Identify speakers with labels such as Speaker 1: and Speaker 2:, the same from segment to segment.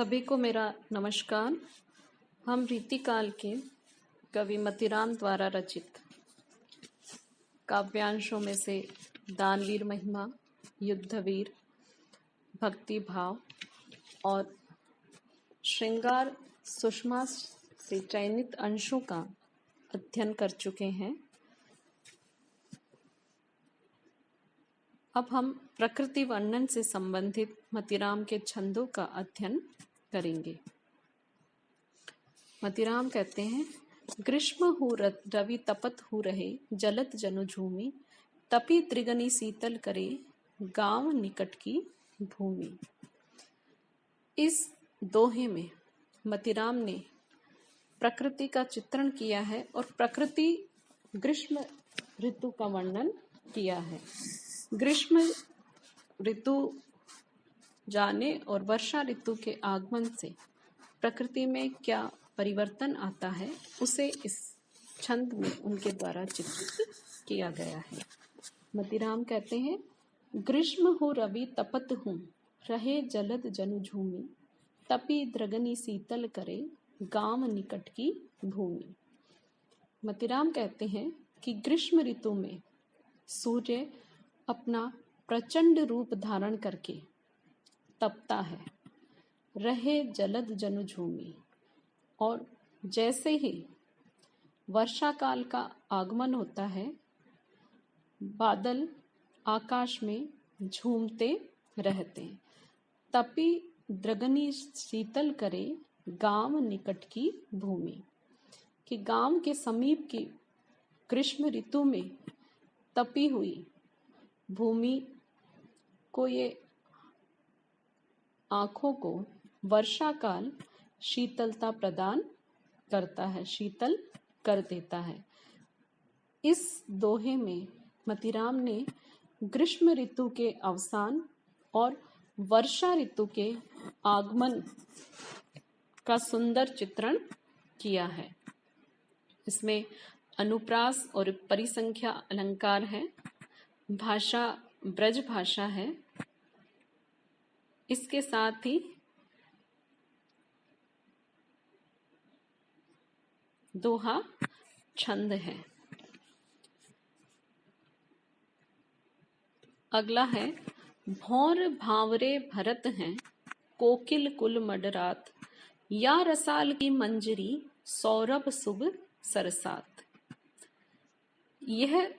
Speaker 1: सभी को मेरा नमस्कार। हम रीतिकाल के कवि मतीराम द्वारा रचित काव्यांशों में से दानवीर महिमा, युद्धवीर, भक्ति भाव और श्रृंगार सुषमा से चयनित अंशों का अध्ययन कर चुके हैं। अब हम प्रकृति वर्णन से संबंधित मतीराम के छंदों का अध्ययन करेंगे। मतीराम कहते हैं, ग्रीष्म हु रवि तपत हु रहे, जलत जनु झूमी, तपी त्रिगनी शीतल करे, गांव निकट की भूमि। इस दोहे में मतीराम ने प्रकृति का चित्रण किया है और प्रकृति ग्रीष्म ऋतु का वर्णन किया है। ग्रीष्म ऋतु जाने और वर्षा ऋतु के आगमन से प्रकृति में क्या परिवर्तन आता है उसे इस छंद में उनके द्वारा चित्रित किया गया है। मतीराम कहते हैं, ग्रीष्म हो रवि तपत हूँ, रहे जलद जनु झूमी, तपी द्रगनी शीतल करे, गांव निकट की भूमि। मतीराम कहते हैं कि ग्रीष्म ऋतु में सूर्य अपना प्रचंड रूप धारण करके तपता है, रहे जलद जनु झूमी, और जैसे ही वर्षा काल का आगमन होता है, बादल आकाश में झूमते रहते हैं। तपी द्रगनी शीतल करे, गांव निकट की भूमि, कि गांव के समीप की ग्रीष्म ऋतु में तपी हुई भूमि को, ये आंखों को वर्षा काल शीतलता प्रदान करता है, शीतल कर देता है। इस दोहे में मतीराम ने ग्रीष्म ऋतु के अवसान और वर्षा ऋतु के आगमन का सुंदर चित्रण किया है। इसमें अनुप्रास और परिसंख्या अलंकार है, भाषा ब्रज भाषा है, इसके साथ ही दोहा छंद है। अगला है, भौर भांवरे भरत हैं, कोकिल कुल मडरात, या रसाल की मंजरी, सौरभ शुभ सरसात। यह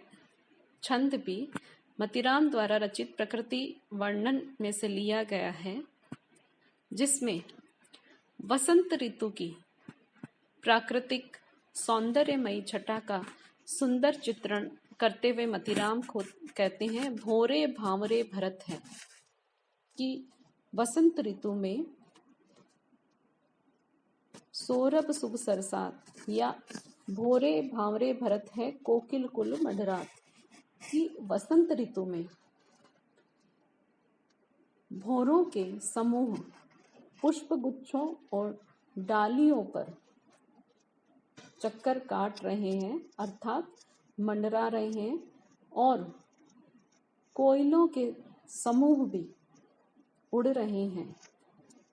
Speaker 1: छंद भी मतीराम द्वारा रचित प्रकृति वर्णन में से लिया गया है, जिसमें वसंत ऋतु की प्राकृतिक सौंदर्यमयी छटा का सुंदर चित्रण करते हुए मतीराम खुद कहते हैं, भोरे भांवरे भरत है, कि वसंत ऋतु में सौरभ शुभ सरसात, या भोरे भांवरे भरत है, कोकिल कुल मडरात, कि वसंत ऋतु में भौरों के समूह पुष्प गुच्छों और डालियों पर चक्कर काट रहे हैं, अर्थात मंडरा रहे हैं, और कोयलों के समूह भी उड़ रहे हैं।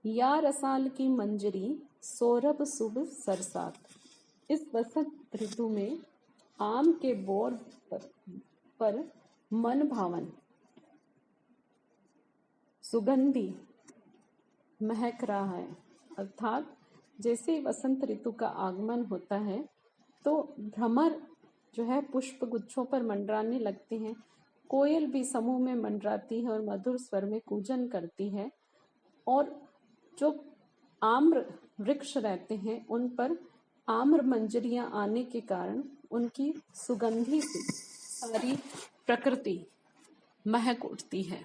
Speaker 1: या रसाल की मंजरी, सौरभ शुभ सरसात। इस वसंत ऋतु में आम के बोर पर मन भावन सुगंधी महक रहा है, अर्थात जैसे वसंत ऋतु का आगमन होता है तो भ्रमर जो है पुष्प गुच्छों पर मंडराने लगते हैं, कोयल भी समूह में मंडराती है और मधुर स्वर में कूजन करती है, और जो आम्र वृक्ष रहते हैं उन पर आम्र मंजरियां आने के कारण उनकी सुगंधी से सारी प्रकृति महक उठती है।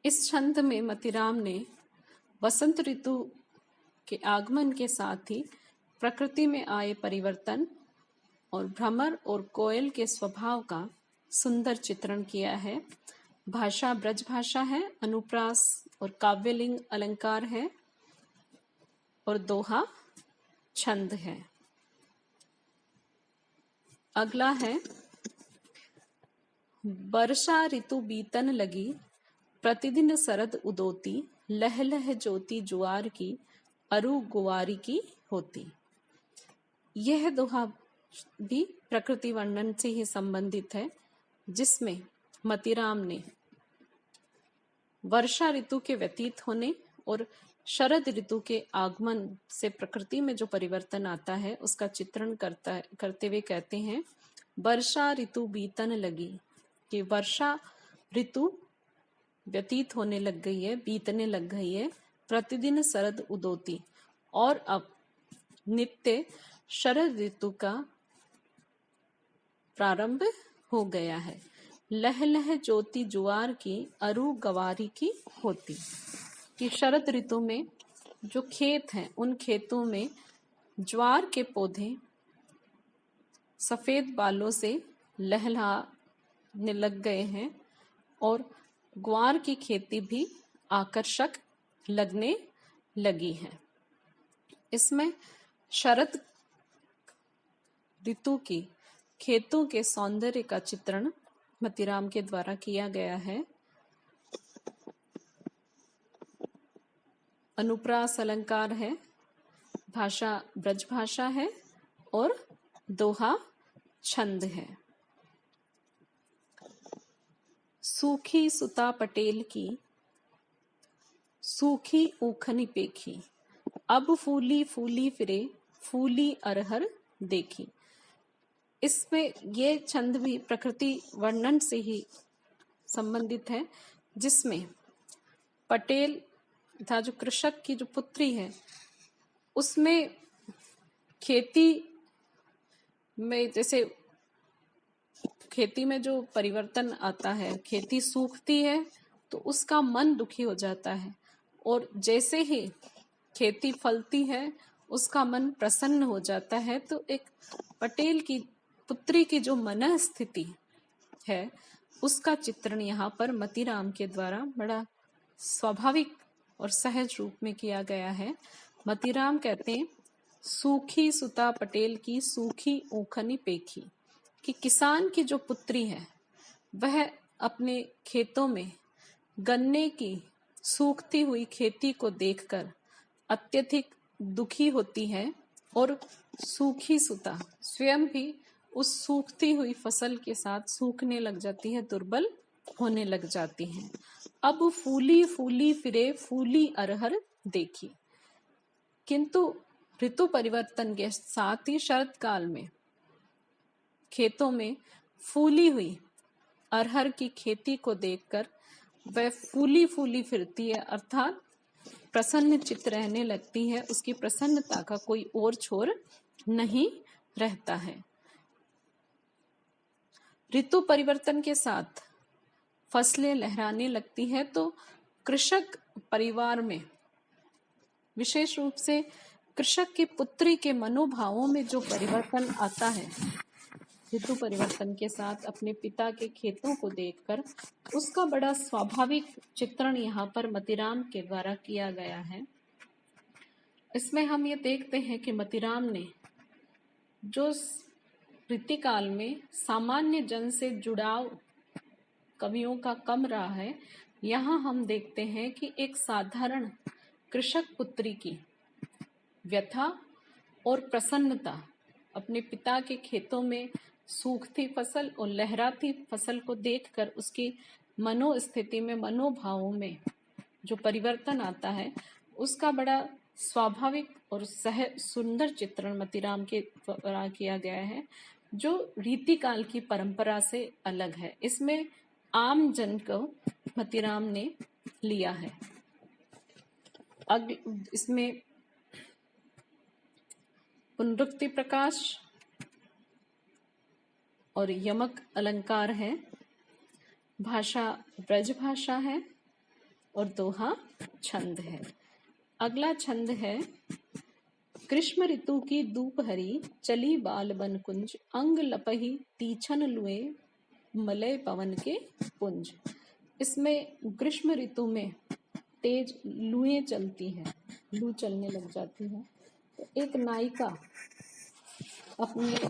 Speaker 1: इस छंद में मतीराम ने वसंत ऋतु के आगमन के साथ ही प्रकृति में आए परिवर्तन और भ्रमर और कोयल के स्वभाव का सुंदर चित्रण किया है। भाषा ब्रज भाषा है, अनुप्रास और काव्यलिंग अलंकार है, और दोहा छंद है। अगला है, वर्षा ऋतु बीतन लगी, प्रतिदिन शरद उदोती, लह लह ज्योति जुआर की, अरु गुवारी की होती। यह दोहा भी प्रकृति वर्णन से ही संबंधित है, जिसमें मतीराम ने वर्षा ऋतु के व्यतीत होने और शरद ऋतु के आगमन से प्रकृति में जो परिवर्तन आता है उसका चित्रण करते हुए कहते हैं, वर्षा ऋतु बीतन लगी, कि वर्षा ऋतु व्यतीत होने लग गई है, बीतने लग गई है। प्रतिदिन शरद उदोती, और अब नित्य शरद ऋतु का प्रारंभ हो गया है। लह लह ज्योति जुआर की, अरु गवारी की होती, कि शरद ऋतु में जो खेत हैं उन खेतों में ज्वार के पौधे सफेद बालों से लहलहाने लग गए हैं और ग्वार की खेती भी आकर्षक लगने लगी है। इसमें शरद ऋतु की खेतों के सौंदर्य का चित्रण मतीराम के द्वारा किया गया है। अनुप्रास अलंकार है, भाषा ब्रज भाषा है और दोहा छंद है। सूखी सुता पटेल की, सूखी ऊखनी पेखी, अब फूली फूली फिरे, फूली अरहर देखी। इसमें ये छंद भी प्रकृति वर्णन से ही संबंधित है, जिसमें पटेल था जो कृषक की जो पुत्री है, उसमें खेती में जैसे खेती में जो परिवर्तन आता है, खेती सूखती है तो उसका मन दुखी हो जाता है, और जैसे ही खेती फलती है उसका मन प्रसन्न हो जाता है। तो एक पटेल की पुत्री की जो मन स्थिति है उसका चित्रण यहाँ पर मतीराम के द्वारा बड़ा स्वाभाविक और सहज रूप में किया गया है। मतीराम कहते हैं, सूखी सुता पटेल की, सूखी ऊखनी पेखी, कि किसान की जो पुत्री है वह अपने खेतों में गन्ने की सूखती हुई खेती को देखकर अत्यधिक दुखी होती है और सूखी सुता स्वयं भी उस सूखती हुई फसल के साथ सूखने लग जाती है, दुर्बल होने लग जाती हैं। अब फूली फूली फिरे, फूली अरहर देखी, किंतु ऋतु परिवर्तन के साथ ही शरद काल में खेतों में फूली हुई अरहर की खेती को देखकर वह फूली फूली फिरती है, अर्थात प्रसन्न चित्त रहने लगती है, उसकी प्रसन्नता का कोई और छोर नहीं रहता है। ऋतु परिवर्तन के साथ फसलें लहराने लगती है तो कृषक परिवार में विशेष रूप से कृषक की पुत्री के मनोभावों में जो परिवर्तन आता है, ऋतु परिवर्तन के साथ अपने पिता के खेतों को देखकर उसका बड़ा स्वाभाविक चित्रण यहाँ पर मतीराम के द्वारा किया गया है। इसमें हम ये देखते हैं कि मतीराम ने जो रीतिकाल में सामान्य जन से जुड़ाव कवियों का कम रहा है, यहाँ हम देखते हैं कि एक साधारण कृषक पुत्री की व्यथा और प्रसन्नता अपने पिता के खेतों में सूखती फसल और लहराती फसल को देखकर उसकी मनोस्थिति में, मनोभावों में जो परिवर्तन आता है उसका बड़ा स्वाभाविक और सुंदर चित्रण मतीराम के द्वारा किया गया है, जो रीतिकाल की परंपरा से अलग है। इसमें आम जन को मतीराम ने लिया है। इसमें पुनरुक्ति प्रकाश और यमक अलंकार है, भाषा ब्रज भाषा है और दोहा छंद है। अगला छंद है, ग्रीष्म ऋतु की धूप हरी, चली बाल बन कुंज, अंग लपही तीछन लुए, मलय पवन के पुंज। इसमें ग्रीष्म ऋतु में तेज लुएं चलती हैं, लू चलने लग जाती है। तो एक नायिका अपने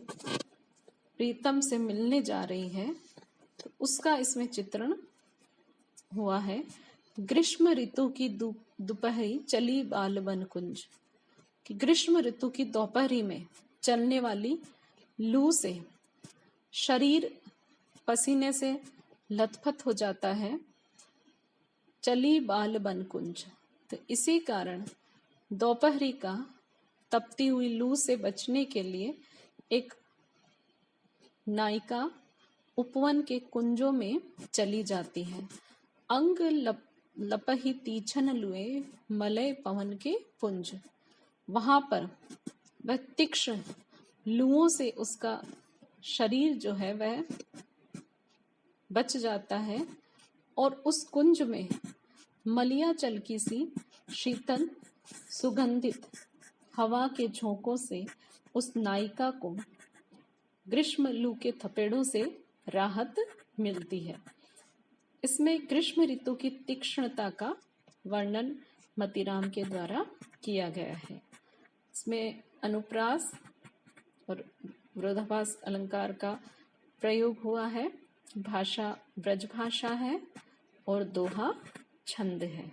Speaker 1: प्रीतम से मिलने जा रही है तो उसका इसमें चित्रण हुआ है। ग्रीष्म ऋतु की दोपहरी चली बाल बन कुंज, कि ग्रीष्म ऋतु की दोपहरी में चलने वाली लू से शरीर पसीने से लथपथ हो जाता है। चली बाल बन कुंज, तो इसी कारण दोपहरी का तपती हुई लू से बचने के लिए एक नायिका उपवन के कुंजों में चली जाती है। अंग लपही तीछन लुए मलय पवन के पुंज, वहां पर वह तीक्ष्ण लुओं से उसका शरीर जो है वह बच जाता है और उस कुंज में मलिया चलकी सी शीतल सुगंधित हवा के झोंकों से उस नायिका को ग्रीष्म लू के थपेड़ों से राहत मिलती है। इसमें ग्रीष्म ऋतु की तीक्ष्णता का वर्णन मतीराम के द्वारा किया गया है। इसमें अनुप्रास और विरोधाभास अलंकार का प्रयोग हुआ है। भाषा ब्रज भाषा है और दोहा छंद है।